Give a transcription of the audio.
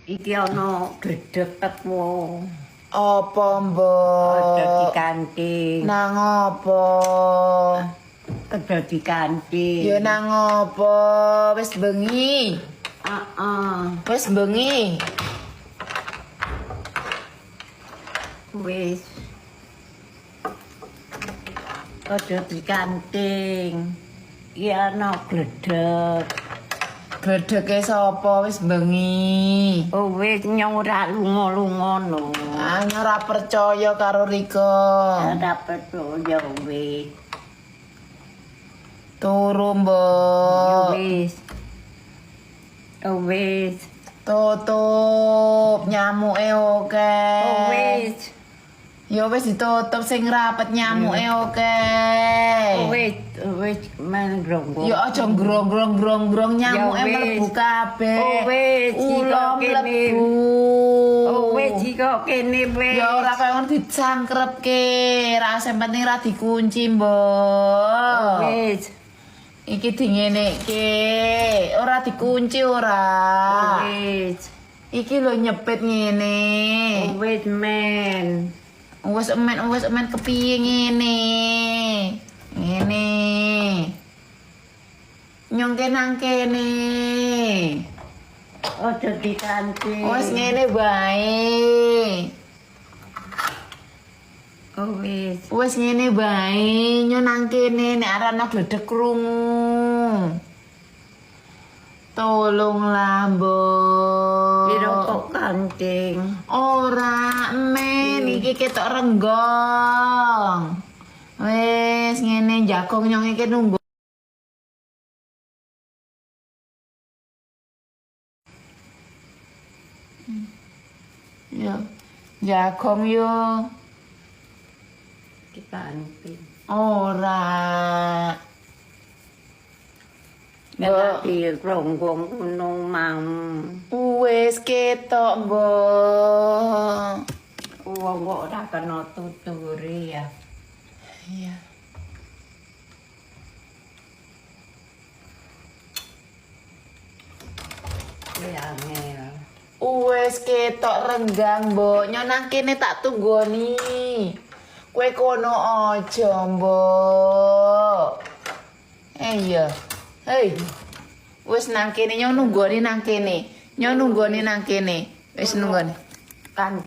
Iki ana gedhek teko. Apa, Mbok? Dadi kanthi. Nang apa? Dadi kanthi. Ya nang apa? Wis bengi. Heeh. Wis bengi. Wis. Aja dikanting. Iki ana gledhek. Gledheke sapa wis bengi? Oh wis nyong ora lunga-lunga no. Ana ora percaya karo Rika. Ora percaya wis. Turu, Mbok. Wis. Oh wis. Tutup nyamuke oke. Oh wis. Ya wis ditutup sing rapet nyamuke oke. Oh wis, wis men grong. Ya aja grong-grong nyamuke Ya wis. mlebu kabeh. Oh wis, Ulo iki kene. mlebu. Oh wis iki kene wis. Ya ora kaya ngono dicangkrepke. Ra sing penting ra dikunci, Mbok. Oh wis. Iki dingeneke. Ora dikunci ora. Oh wis. Iki lho nyepit ngene. Oh wis men. Wis emen kepiye ngene. Ngene. Nyongke nang kene. Aja dikanting. Wis ngene bae. Oh wis. Wis ngene bae, nyo nang kene nek arana gledhek krungu. Tolonglah, Mbok. Piro kok kanting? Ora, men iki ketok renggong. Wis ngene jagong nyong iki nunggu. Yo. Jagong yo. Dikanting. Ora. Nek dirongkong ngono mang. Wis ketok, Mbok. Wong kok ora kena tuturi ya. Iya. Ya ngel. Wis ketok renggang, Mbok. Nyo nang kene tak tunggoni. Kowe kono aja, Mbok. Iya. Hei. Wis nang kene nyo nunggoni nang kene. Nyo nunggoni nang kene. Wis nunggoni. Kan